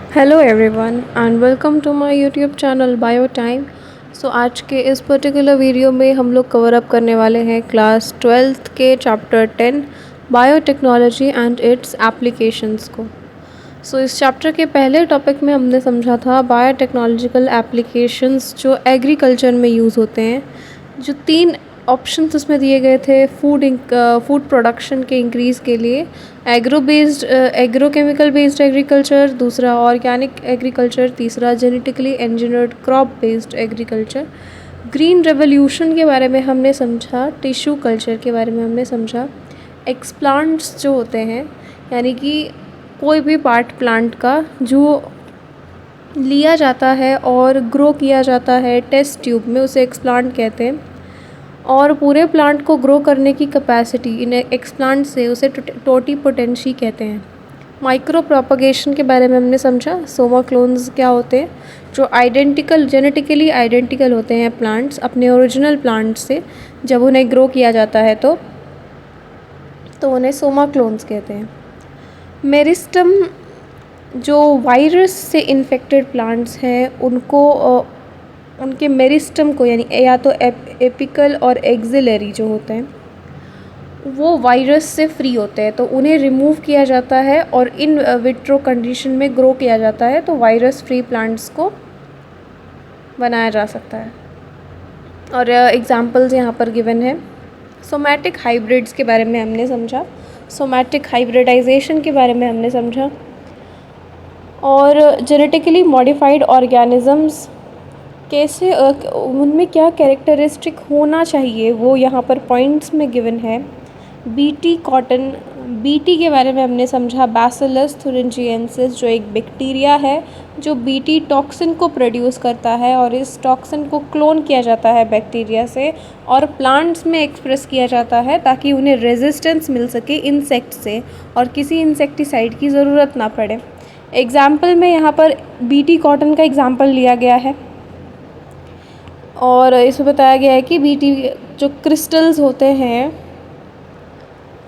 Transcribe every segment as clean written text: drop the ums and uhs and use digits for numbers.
Hello everyone and welcome to my YouTube channel Bio Time. So आज के इस particular video में हम लोग कवर अप करने वाले हैं क्लास 12th के chapter 10 biotechnology and it's applications को। सो इस चैप्टर के पहले टॉपिक में हमने समझा था बायोटेक्नोलॉजिकल एप्लीकेशंस जो एग्रीकल्चर में यूज़ होते हैं। जो तीन ऑप्शंस उसमें दिए गए थे फूड प्रोडक्शन के इंक्रीज़ के लिए, एग्रोकेमिकल बेस्ड एग्रीकल्चर, दूसरा ऑर्गेनिक एग्रीकल्चर, तीसरा genetically engineered crop based agriculture. Green revolution के बारे में हमने समझा, टिश्यू कल्चर के बारे में हमने समझा। एक्सप्लांट्स जो होते हैं यानी कि कोई भी पार्ट प्लांट का जो लिया जाता है और ग्रो किया जाता है टेस्ट ट्यूब में, उसे एक्सप्लांट कहते हैं। और पूरे प्लांट को ग्रो करने की कैपेसिटी इन एक्सप्लांट से उसे टोटीपोटेंसी कहते हैं। माइक्रो प्रोपगेशन के बारे में हमने समझा। सोमा क्लोन्स क्या होते हैं? जो जेनेटिकली आइडेंटिकल होते हैं प्लांट्स अपने ओरिजिनल प्लांट से, जब उन्हें ग्रो किया जाता है तो उन्हें सोमा क्लोन्स कहते हैं। मेरिस्टम जो वायरस से इन्फेक्टेड प्लांट्स हैं उनके मेरिस्टम को यानी या तो एपिकल और एक्सिलरी जो होते हैं वो वायरस से फ्री होते हैं, तो उन्हें रिमूव किया जाता है और इन विट्रो कंडीशन में ग्रो किया जाता है, तो वायरस फ्री प्लांट्स को बनाया जा सकता है। और एग्जांपल्स यहाँ पर गिवन है। सोमैटिक हाइब्रिड्स के बारे में हमने समझा, सोमैटिक हाइब्रिडाइजेशन के बारे में हमने समझा, और जेनेटिकली मॉडिफाइड ऑर्गेनिजम्स कैसे उनमें क्या कैरेक्टरिस्टिक होना चाहिए वो यहाँ पर पॉइंट्स में गिवन है। बीटी के बारे में हमने समझा, बैसिलस थुरिंजिएंसिस जो एक बैक्टीरिया है जो बीटी टॉक्सिन को प्रोड्यूस करता है, और इस टॉक्सिन को क्लोन किया जाता है बैक्टीरिया से और प्लांट्स में एक्सप्रेस किया जाता है ताकि उन्हें रेजिस्टेंस मिल सके इंसेक्ट से और किसी इंसेक्टिसाइड की ज़रूरत ना पड़े। एग्ज़ाम्पल में यहाँ पर बीटी कॉटन का एग्ज़ाम्पल लिया गया है और इसमें बताया गया है कि बीटी जो क्रिस्टल्स होते हैं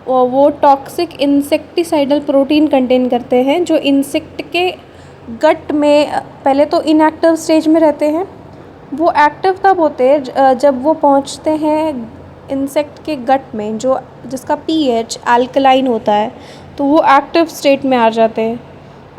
वो टॉक्सिक इंसेक्टिसाइडल प्रोटीन कंटेन करते हैं जो इंसेक्ट के गट में पहले तो इनएक्टिव स्टेज में रहते हैं। वो एक्टिव तब होते हैं जब वो पहुंचते हैं इंसेक्ट के गट में जो जिसका पीएच अल्कलाइन होता है, तो वो एक्टिव स्टेट में आ जाते हैं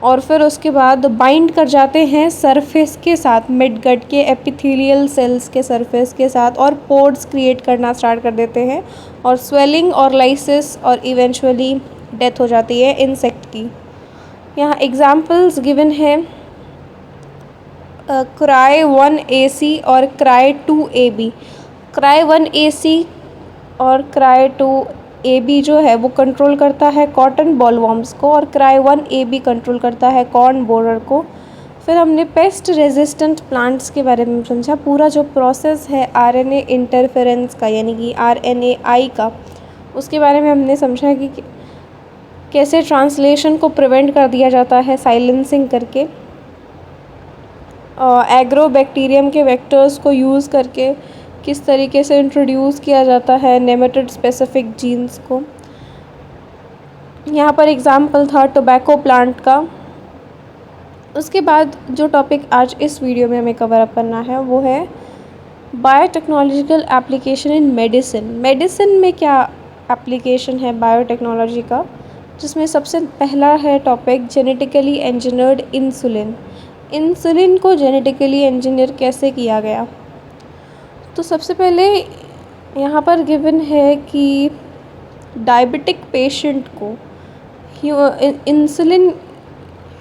और फिर उसके बाद बाइंड कर जाते हैं सरफेस के साथ, मिड गट के एपिथेलियल सेल्स के सरफेस के साथ, और पोर्स क्रिएट करना स्टार्ट कर देते हैं और स्वेलिंग और लाइसिस और इवेंचुअली डेथ हो जाती है इंसेक्ट की। यहाँ एग्जांपल्स गिवन है क्राई 1AC और क्राई 2AB। क्राई 1AC और क्राई 2AB जो है वो कंट्रोल करता है कॉटन बॉलवॉर्म्स को, और क्राई 1AB कंट्रोल करता है कॉर्न बोरर को। फिर हमने पेस्ट रेजिस्टेंट प्लांट्स के बारे में समझा। पूरा जो प्रोसेस है आरएनए इंटरफेरेंस का यानी कि RNAi का, उसके बारे में हमने समझा कि कैसे ट्रांसलेशन को प्रिवेंट कर दिया जाता है साइलेंसिंग करके, एग्रोबैक्टीरियम के वेक्टर्स को यूज़ करके किस तरीके से इंट्रोड्यूस किया जाता है नेमेटोड स्पेसिफिक जीन्स को। यहाँ पर एग्जाम्पल था टोबैको प्लांट का। उसके बाद जो टॉपिक आज इस वीडियो में हमें कवर अप करना है वो है biotechnological application in medicine. Medicine में क्या एप्लीकेशन है बायोटेक्नोलॉजी का, जिसमें सबसे पहला है topic genetically engineered insulin. Insulin को जेनेटिकली इंजीनियर कैसे किया गया? तो सबसे पहले यहाँ पर गिवन है कि डायबिटिक पेशेंट को इंसुलिन,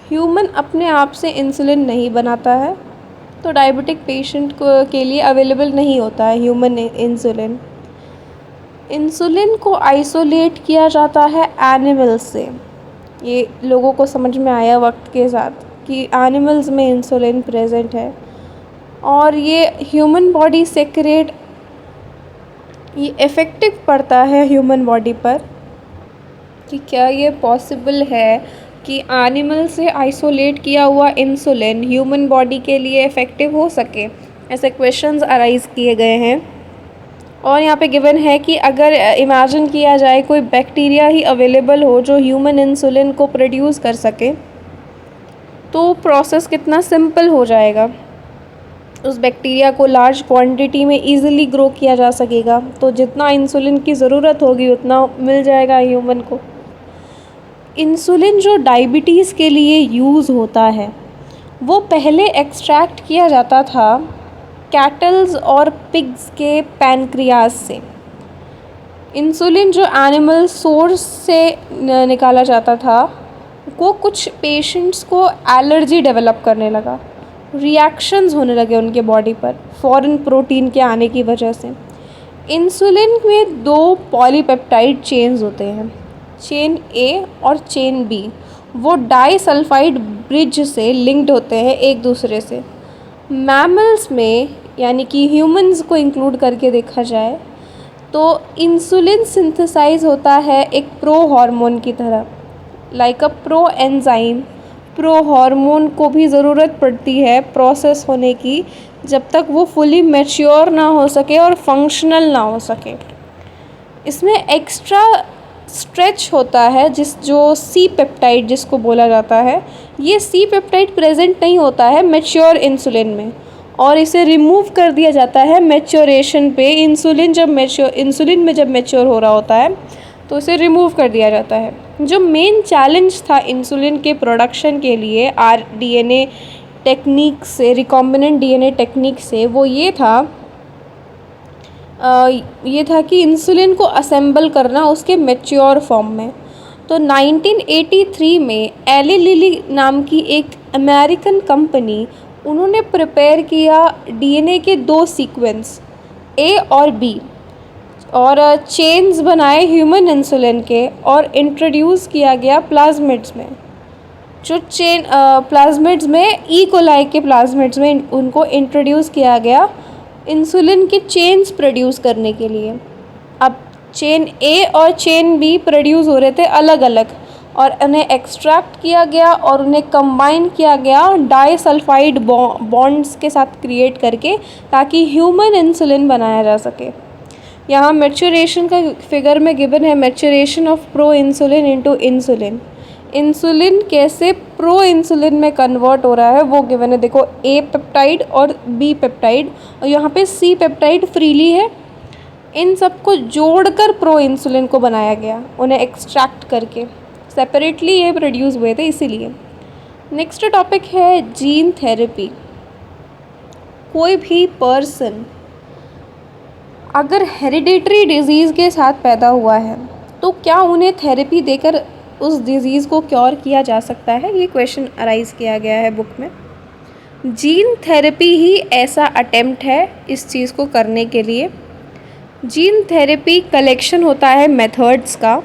ह्यूमन अपने आप से इंसुलिन नहीं बनाता है, तो डायबिटिक पेशेंट को के लिए अवेलेबल नहीं होता है ह्यूमन इंसुलिन। इंसुलिन को आइसोलेट किया जाता है एनिमल से। ये लोगों को समझ में आया वक्त के साथ कि एनिमल्स में इंसुलिन प्रेजेंट है, और ये ह्यूमन बॉडी सेक्रेट, ये इफ़ेक्टिव पड़ता है ह्यूमन बॉडी पर कि क्या ये पॉसिबल है कि एनिमल से आइसोलेट किया हुआ इंसुलिन ह्यूमन बॉडी के लिए इफ़ेक्टिव हो सके। ऐसे क्वेश्चंस अराइज़ किए गए हैं। और यहाँ पे गिवन है कि अगर इमेजिन किया जाए कोई बैक्टीरिया ही अवेलेबल हो जो ह्यूमन इंसुलिन को प्रोड्यूस कर सके, तो तो प्रोसेस कितना सिंपल हो जाएगा, उस बैक्टीरिया को लार्ज क्वांटिटी में इजीली ग्रो किया जा सकेगा। तो जितना इंसुलिन की ज़रूरत होगी उतना मिल जाएगा ह्यूमन को। इंसुलिन जो डायबिटीज़ के लिए यूज़ होता है वो पहले एक्सट्रैक्ट किया जाता था कैटल्स और पिग्स के पैनक्रियाज से। इंसुलिन जो एनिमल सोर्स से निकाला जाता था वो कुछ पेशेंट्स को एलर्जी डेवलप करने लगा, रिएक्शंस होने लगे उनके बॉडी पर फॉरेन प्रोटीन के आने की वजह से। इंसुलिन में 2 पॉलीपेप्टाइड चेन्स होते हैं, चेन ए और चेन बी। वो डाइसल्फाइड ब्रिज से लिंक्ड होते हैं एक दूसरे से। मैमल्स में यानी कि ह्यूमंस को इंक्लूड करके देखा जाए तो इंसुलिन सिंथेसाइज होता है एक प्रो हार्मोन की तरह, like a pro enzyme. Pro hormone को भी ज़रूरत पड़ती है प्रोसेस होने की जब तक वो फुली मैच्योर ना हो सके और फंक्शनल ना हो सके। इसमें एक्स्ट्रा स्ट्रेच होता है जो सी पेप्टाइड जिसको बोला जाता है, ये सी पेप्टाइड प्रेजेंट नहीं होता है मैच्योर इंसुलिन में और इसे रिमूव कर दिया जाता है मैच्योरेशन पे। इंसुलिन में जब मैच्योर हो रहा होता है तो इसे रिमूव कर दिया जाता है। जो मेन चैलेंज था इंसुलिन के प्रोडक्शन के लिए आरडीएनए टेक्निक से, रिकॉम्बिनेंट डीएनए टेक्निक से, वो ये था कि इंसुलिन को असेंबल करना उसके मैच्योर फॉर्म में। तो 1983 में एली लिली नाम की एक अमेरिकन कंपनी, उन्होंने प्रिपेयर किया डीएनए के 2 सीक्वेंस ए और बी और चेन्स बनाए ह्यूमन इंसुलिन के और इंट्रोड्यूस किया गया प्लाज्मिड्स में। जो चेन प्लाज्मिड्स में ई कोलाई के प्लाज्मिड्स में उनको इंट्रोड्यूस किया गया इंसुलिन के चेन्स प्रोड्यूस करने के लिए। अब चेन ए और चेन बी प्रोड्यूस हो रहे थे अलग अलग और उन्हें एक्सट्रैक्ट किया गया और उन्हें कंबाइन किया गया डाइसल्फाइड बॉन्ड्स के साथ क्रिएट करके, ताकि ह्यूमन इंसुलिन बनाया जा सके। यहाँ मैच्योरेशन का फिगर में गिवन है maturation of pro insulin into insulin. Insulin कैसे प्रो इंसुलिन में कन्वर्ट हो रहा है वो गिवन है। देखो ए पेप्टाइड और बी पेप्टाइड और यहाँ पे सी पेप्टाइड फ्रीली है। इन सबको जोड़कर प्रो इंसुलिन को बनाया गया, उन्हें एक्सट्रैक्ट करके सेपरेटली ये प्रोड्यूस हुए थे इसीलिए। नेक्स्ट टॉपिक है जीन थेरेपी। कोई भी पर्सन अगर हेरिडेटरी डिजीज़ के साथ पैदा हुआ है तो क्या उन्हें थेरेपी देकर उस डिज़ीज़ को क्योर किया जा सकता है, ये क्वेश्चन अराइज़ किया गया है बुक में। जीन थेरेपी ही ऐसा अटेम्प्ट है इस चीज़ को करने के लिए। जीन थेरेपी कलेक्शन होता है मेथड्स का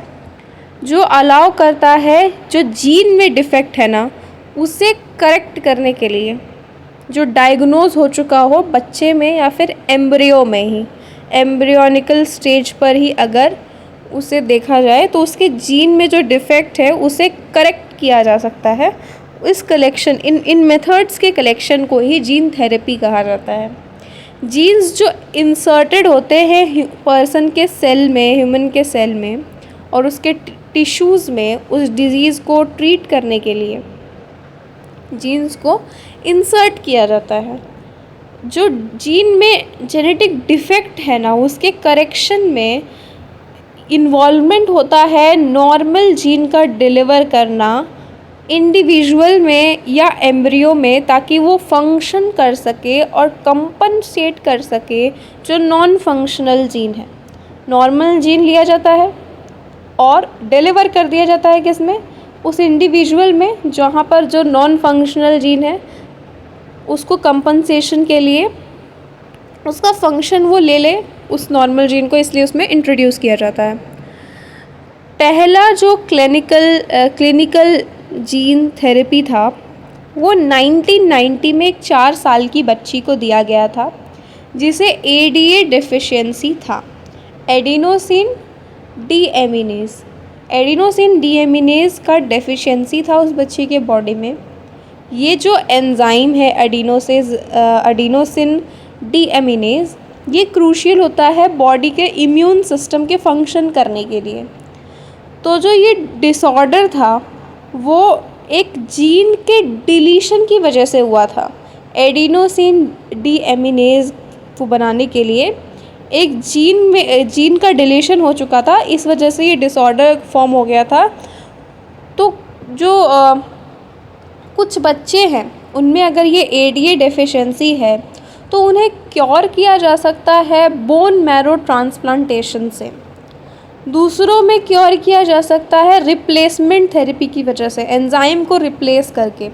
जो अलाउ करता है जो जीन में डिफेक्ट है ना उसे करेक्ट करने के लिए, जो डायग्नोज हो चुका हो बच्चे में या फिर एम्ब्रियो में ही, एम्ब्रियोनिकल स्टेज पर ही अगर उसे देखा जाए तो उसके जीन में जो डिफेक्ट है उसे करेक्ट किया जा सकता है। इस कलेक्शन इन मेथड्स के कलेक्शन को ही जीन थेरेपी कहा जाता है। जीन्स जो इंसर्टेड होते हैं पर्सन के सेल में, ह्यूमन के सेल में और उसके टिश्यूज़ में उस डिज़ीज़ को ट्रीट करने के लिए जीन्स को इंसर्ट किया जाता है। जो जीन में जेनेटिक डिफेक्ट है ना उसके करेक्शन में इन्वॉल्वमेंट होता है नॉर्मल जीन का डिलीवर करना इंडिविजुअल में या एम्ब्रियो में, ताकि वो फंक्शन कर सके और कंपनसेट कर सके जो नॉन फंक्शनल जीन है। नॉर्मल जीन लिया जाता है और डिलीवर कर दिया जाता है किसमें, उस इंडिविजुअल में जहाँ पर जो नॉन फंक्शनल जीन है उसको कंपनसेशन के लिए उसका फंक्शन वो ले ले उस नॉर्मल जीन को, इसलिए उसमें इंट्रोड्यूस किया जाता है। पहला जो क्लिनिकल जीन थेरेपी था वो 1990 में एक 4 साल की बच्ची को दिया गया था जिसे एडीए डेफिशिएंसी था, एडिनोसिन डीएमिनेज का डेफिशिएंसी था उस बच्ची के बॉडी में। ये जो एंजाइम है एडिनोसिन डीएमिनेज, ये क्रूशियल होता है बॉडी के इम्यून सिस्टम के फंक्शन करने के लिए। तो जो ये डिसऑर्डर था वो एक जीन के डिलीशन की वजह से हुआ था। एडिनोसिन डीएमिनेज को बनाने के लिए एक जीन का डिलीशन हो चुका था, इस वजह से ये डिसऑर्डर फॉर्म हो गया था। तो जो कुछ बच्चे हैं उनमें अगर ये एडीए डेफिशिएंसी है तो उन्हें क्योर किया जा सकता है बोन मैरो ट्रांसप्लांटेशन से। दूसरों में क्योर किया जा सकता है रिप्लेसमेंट थेरेपी की वजह से, एंजाइम को रिप्लेस करके,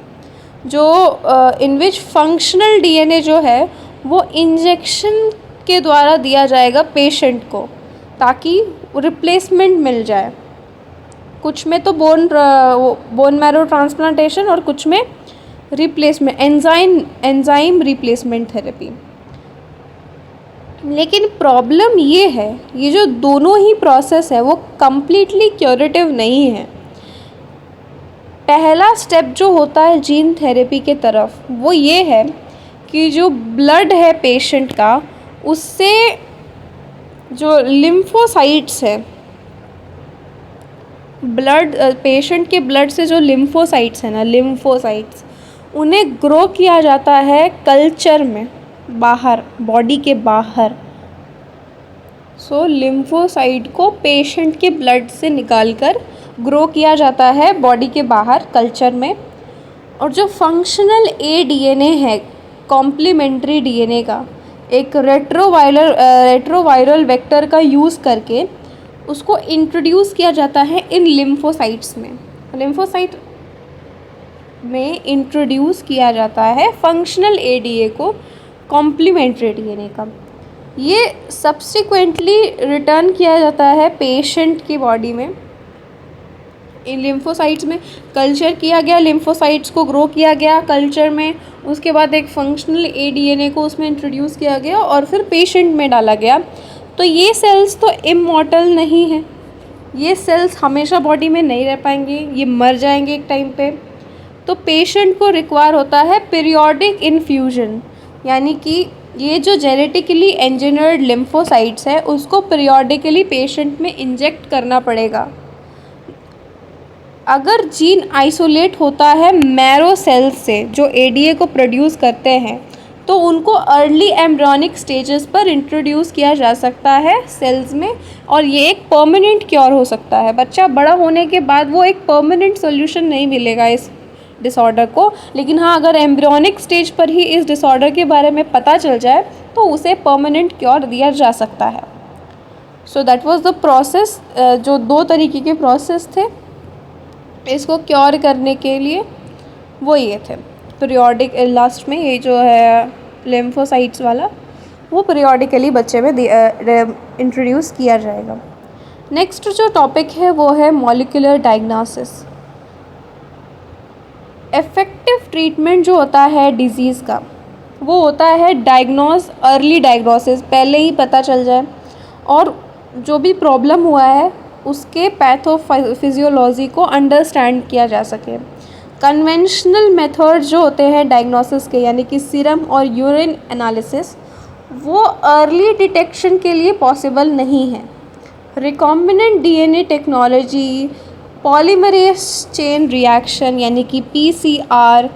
जो इन विच फंक्शनल डीएनए जो है वो इंजेक्शन के द्वारा दिया जाएगा पेशेंट को ताकि रिप्लेसमेंट मिल जाए। कुछ में तो बोन मैरो ट्रांसप्लांटेशन और कुछ में रिप्लेसमेंट एंजाइम रिप्लेसमेंट थेरेपी। लेकिन प्रॉब्लम ये है, ये जो दोनों ही प्रोसेस है वो कम्प्लीटली क्यूरेटिव नहीं है। पहला स्टेप जो होता है जीन थेरेपी के तरफ वो ये है कि जो ब्लड है पेशेंट का, उससे जो लिम्फोसाइट्स है, पेशेंट के ब्लड से जो लिम्फोसाइट्स है ना, लिम्फोसाइट्स, उन्हें ग्रो किया जाता है कल्चर में, बाहर, बॉडी के बाहर। सो लिम्फोसाइट को पेशेंट के ब्लड से निकालकर ग्रो किया जाता है बॉडी के बाहर कल्चर में। और जो फंक्शनल एडीएनए है कॉम्प्लीमेंट्री डीएनए का, एक रेट्रोवायरल वेक्टर का यूज़ करके उसको इंट्रोड्यूस किया जाता है इन लिम्फोसाइट्स में। लिम्फोसाइट में इंट्रोड्यूस किया जाता है फंक्शनल एडीए को कॉम्प्लीमेंट्री डीएनए का। ये सब्सिक्वेंटली रिटर्न किया जाता है पेशेंट की बॉडी में। इन लिम्फोसाइट्स में कल्चर किया गया, लिम्फोसाइट्स को ग्रो किया गया कल्चर में, उसके बाद एक फंक्शनल एडीएनए को उसमें इंट्रोड्यूस किया गया और फिर पेशेंट में डाला गया। तो ये सेल्स तो इमॉर्टल नहीं है, ये सेल्स हमेशा बॉडी में नहीं रह पाएंगे, ये मर जाएंगे एक टाइम पे। तो पेशेंट को रिक्वायर होता है पीरियोडिक इन्फ्यूजन, यानी कि ये जो जेनेटिकली इंजीनियर्ड लिम्फोसाइट्स है उसको पीरियोडिकली पेशेंट में इंजेक्ट करना पड़ेगा। अगर जीन आइसोलेट होता है मैरो सेल्स से जो एडीए को प्रोड्यूस करते हैं, तो उनको अर्ली एम्ब्रियोनिक स्टेजेस पर इंट्रोड्यूस किया जा सकता है सेल्स में, और ये एक परमानेंट क्योर हो सकता है। बच्चा बड़ा होने के बाद वो एक परमानेंट सोल्यूशन नहीं मिलेगा इस डिसऑर्डर को, लेकिन हाँ, अगर एम्ब्रियोनिक स्टेज पर ही इस डिसऑर्डर के बारे में पता चल जाए तो उसे परमानेंट क्योर दिया जा सकता है। So that was the process. जो दो तरीके के प्रोसेस थे इसको क्योर करने के लिए, वो ये थे पीरियोडिक। लास्ट में ये जो है लिम्फोसाइट्स वाला, वो पीरियोडिकली बच्चे में इंट्रोड्यूस किया जाएगा। नेक्स्ट जो टॉपिक है वो है मॉलिक्यूलर डायग्नोसिस। इफ़ेक्टिव ट्रीटमेंट जो होता है डिजीज़ का वो होता है अर्ली डायग्नोसिस, पहले ही पता चल जाए और जो भी प्रॉब्लम हुआ है उसके पैथोफिजियोलॉजी को अंडरस्टैंड किया जा सके। कन्वेंशनल मेथड जो होते हैं डायग्नोसिस के, यानी कि सीरम और यूरिन एनालिसिस, वो अर्ली डिटेक्शन के लिए पॉसिबल नहीं है। Recombinant DNA technology, polymerase chain reaction यानी कि पीसीआर,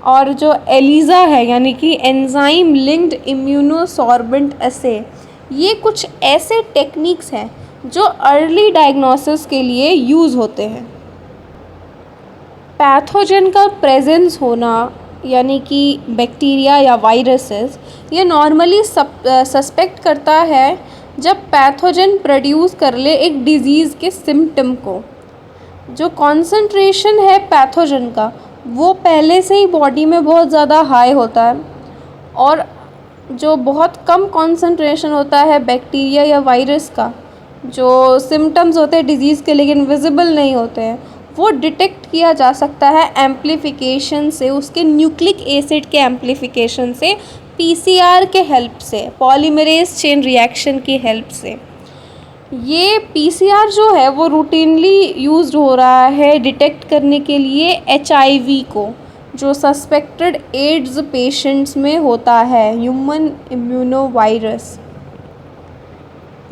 और जो एलिजा है यानी कि एंजाइम लिंक्ड इम्यूनोसॉर्बेंट एसे, ये कुछ ऐसे टेक्निक्स हैं जो अर्ली डायग्नोसिस के लिए यूज़ होते हैं। पैथोजन का प्रेजेंस होना, यानी कि बैक्टीरिया या वायरसेस, ये नॉर्मली सस्पेक्ट करता है जब पैथोजन प्रोड्यूस कर ले एक डिज़ीज़ के सिम्टम को। जो कॉन्सेंट्रेशन है पैथोजन का वो पहले से ही बॉडी में बहुत ज़्यादा हाई होता है, और जो बहुत कम कॉन्सेंट्रेशन होता है बैक्टीरिया या वायरस का, जो सिम्टम्स होते हैं डिज़ीज़ के लेकिन विजिबल नहीं होते हैं, वो डिटेक्ट किया जा सकता है एम्प्लीफिकेशन से, उसके न्यूक्लिक एसिड के एम्प्लीफिकेशन से, पीसीआर के हेल्प से, पॉलीमरेज चेन रिएक्शन की हेल्प से। ये पीसीआर जो है वो रूटीनली यूज्ड हो रहा है डिटेक्ट करने के लिए एचआईवी को, जो सस्पेक्टेड एड्स पेशेंट्स में होता है, ह्यूमन इम्यूनो वायरस।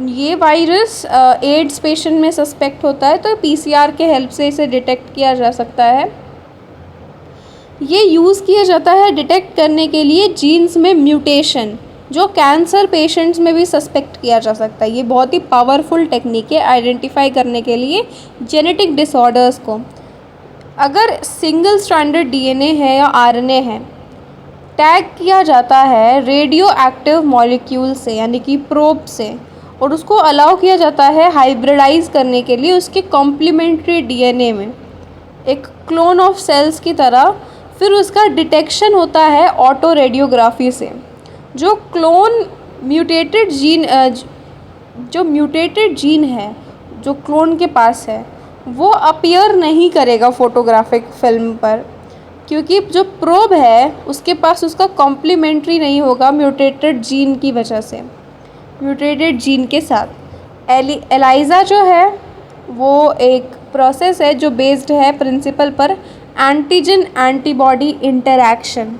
ये वायरस एड्स पेशेंट में सस्पेक्ट होता है, तो पीसीआर के हेल्प से इसे डिटेक्ट किया जा सकता है। ये यूज़ किया जाता है डिटेक्ट करने के लिए जीन्स में म्यूटेशन, जो कैंसर पेशेंट्स में भी सस्पेक्ट किया जा सकता है। ये बहुत ही पावरफुल टेक्निक है आइडेंटिफाई करने के लिए जेनेटिक डिसऑर्डर्स को। अगर सिंगल स्ट्रैंडेड डीएनए है या आरएनए है, टैग किया जाता है रेडियो एक्टिव मॉलिक्यूल से यानी कि प्रोब से, और उसको अलाउ किया जाता है हाइब्रिडाइज करने के लिए उसके कॉम्प्लीमेंट्री डीएनए में एक क्लोन ऑफ सेल्स की तरह। फिर उसका डिटेक्शन होता है ऑटो रेडियोग्राफी से। जो क्लोन म्यूटेटेड जीन जो म्यूटेटेड जीन है जो क्लोन के पास है वो अपीयर नहीं करेगा फोटोग्राफिक फिल्म पर, क्योंकि जो प्रोब है उसके पास उसका कॉम्प्लीमेंट्री नहीं होगा म्यूटेटेड जीन की वजह से, म्यूटेटेड जीन के साथ। एलाइज़ा जो है वो एक प्रोसेस है जो बेस्ड है प्रिंसिपल पर एंटीजन एंटीबॉडी इंटरैक्शन।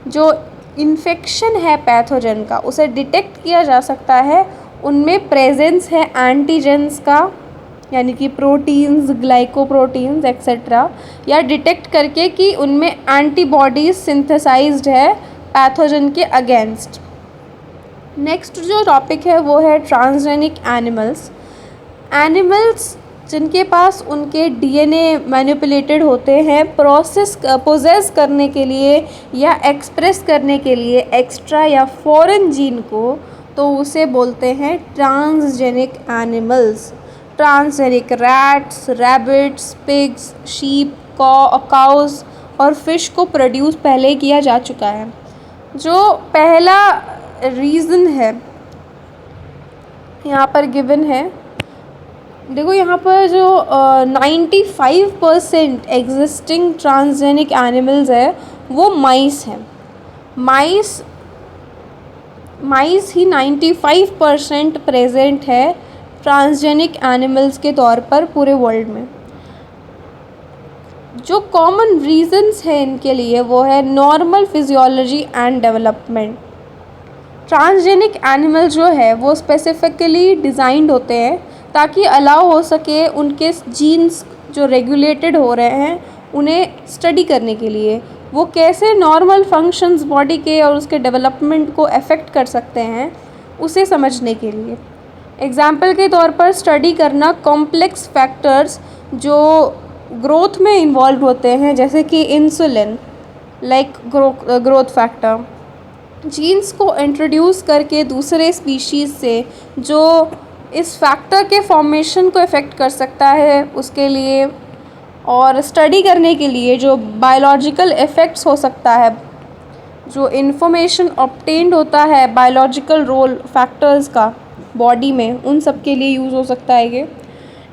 जो इन्फेक्शन है पैथोजन का उसे डिटेक्ट किया जा सकता है, उनमें प्रेजेंस है एंटीजेंस का यानी कि प्रोटीन्स, ग्लाइकोप्रोटीन्स एक्सेट्रा, या डिटेक्ट करके कि उनमें एंटीबॉडीज सिंथेसाइज्ड है पैथोजन के अगेंस्ट। नेक्स्ट जो टॉपिक है वो है ट्रांसजेनिक एनिमल्स। एनिमल्स जिनके पास उनके डीएनए मैनिपुलेटेड होते हैं पोजेस करने के लिए या एक्सप्रेस करने के लिए एक्स्ट्रा या फॉरेन जीन को, तो उसे बोलते हैं transgenic animals. Transgenic rats, rabbits, pigs, sheep, cows और फिश को प्रोड्यूस पहले किया जा चुका है। जो पहला रीज़न है यहाँ पर गिवन है, देखो यहाँ पर जो 95% एग्जिस्टिंग ट्रांसजेनिक एनिमल्स है वो माइस हैं। माइस ही 95% प्रेजेंट है ट्रांसजेनिक एनिमल्स के तौर पर पूरे वर्ल्ड में। जो कॉमन रीजंस है इनके लिए वो है normal physiology and development. Transgenic animal जो है वो स्पेसिफिकली डिज़ाइंड होते हैं ताकि अलाउ हो सके उनके जीन्स जो रेगुलेटेड हो रहे हैं उन्हें स्टडी करने के लिए, वो कैसे नॉर्मल फंक्शंस बॉडी के और उसके डेवलपमेंट को अफेक्ट कर सकते हैं उसे समझने के लिए। एग्जाम्पल के तौर पर स्टडी करना कॉम्प्लेक्स फैक्टर्स जो ग्रोथ में इन्वॉल्व होते हैं, जैसे कि insulin like growth factor, genes को इंट्रोड्यूस करके दूसरे स्पीशीज़ से जो इस फैक्टर के फॉर्मेशन को इफ़ेक्ट कर सकता है उसके लिए, और स्टडी करने के लिए जो बायोलॉजिकल इफ़ेक्ट्स हो सकता है, जो इन्फॉर्मेशन ऑब्टेन्ड होता है बायोलॉजिकल रोल फैक्टर्स का बॉडी में, उन सब के लिए यूज़ हो सकता है ये।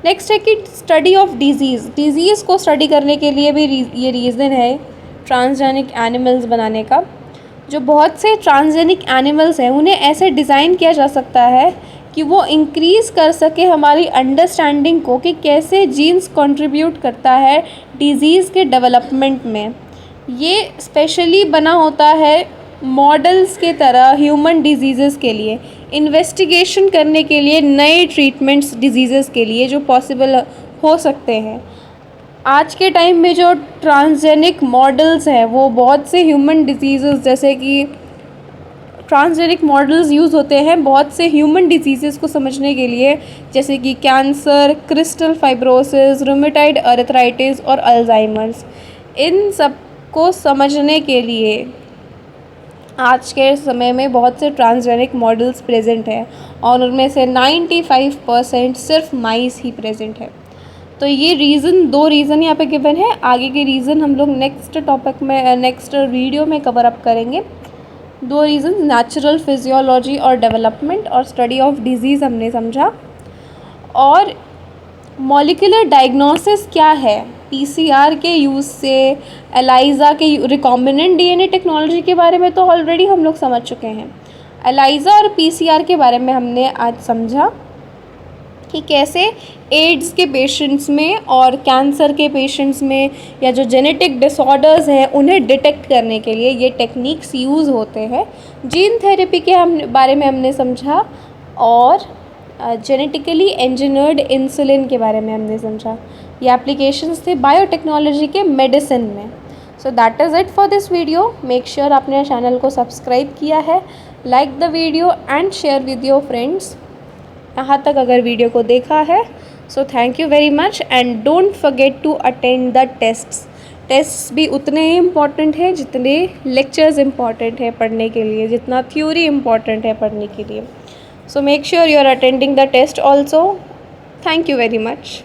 नेक्स्ट है कि स्टडी ऑफ डिज़ीज़ को स्टडी करने के लिए भी ये रीज़न है ट्रांसजेनिक एनिमल्स बनाने का। जो बहुत से ट्रांसजेनिक एनिमल्स हैं उन्हें ऐसे डिज़ाइन किया जा सकता है कि वो इंक्रीज़ कर सके हमारी अंडरस्टैंडिंग को कि कैसे जीन्स कंट्रीब्यूट करता है डिज़ीज़ के डेवलपमेंट में। ये स्पेशली बना होता है मॉडल्स के तरह ह्यूमन डिजीज़ के लिए, इन्वेस्टिगेशन करने के लिए नए ट्रीटमेंट्स डिजीज़ के लिए जो पॉसिबल हो सकते हैं। आज के टाइम में जो ट्रांसजेनिक मॉडल्स हैं वो बहुत से ह्यूमन डिजीज़, जैसे कि ट्रांसजेनिक मॉडल्स यूज़ होते हैं बहुत से ह्यूमन डिजीज़ को समझने के लिए, जैसे कि cancer, crystal fibrosis, rheumatoid arthritis और अल्जाइमर्स। इन सब को समझने के लिए आज के समय में बहुत से ट्रांसजेनिक मॉडल्स प्रेजेंट हैं और उनमें से 95% सिर्फ माइस ही प्रेजेंट है। तो ये दो रीज़न यहाँ पे गिवन है। आगे के रीज़न हम लोग नेक्स्ट टॉपिक में, नेक्स्ट वीडियो में कवर अप करेंगे। दो रीज़न, नेचुरल फिजियोलॉजी और डेवलपमेंट, और स्टडी ऑफ डिजीज़ हमने समझा। और मॉलिक्यूलर डायग्नोसिस क्या है, पीसीआर के यूज़ से, एलाइज़ा के रिकॉम्बिनेंट डीएनए टेक्नोलॉजी के बारे में तो ऑलरेडी हम लोग समझ चुके हैं। एलाइज़ा और पीसीआर के बारे में हमने आज समझा कि कैसे एड्स के पेशेंट्स में और कैंसर के पेशेंट्स में या जो जेनेटिक डिसऑर्डर्स हैं उन्हें डिटेक्ट करने के लिए ये टेक्निक्स यूज़ होते हैं। जीन थेरेपी के बारे में हमने समझा और जेनेटिकली इंजीनियर्ड इंसुलिन के बारे में हमने समझा। ये एप्लीकेशंस थे बायोटेक्नोलॉजी के मेडिसिन में। So that is it for this video. Make sure आपने चैनल को सब्सक्राइब किया है, like the video and share with your friends. यहाँ तक अगर वीडियो को देखा है so thank you very much and don't forget to attend the tests. Test भी उतने ही इम्पॉर्टेंट हैं जितने लेक्चर्स इम्पॉर्टेंट हैं पढ़ने के लिए, जितना थ्योरी इम्पॉर्टेंट है पढ़ने के लिए। So make sure you are attending the test also. Thank you very much.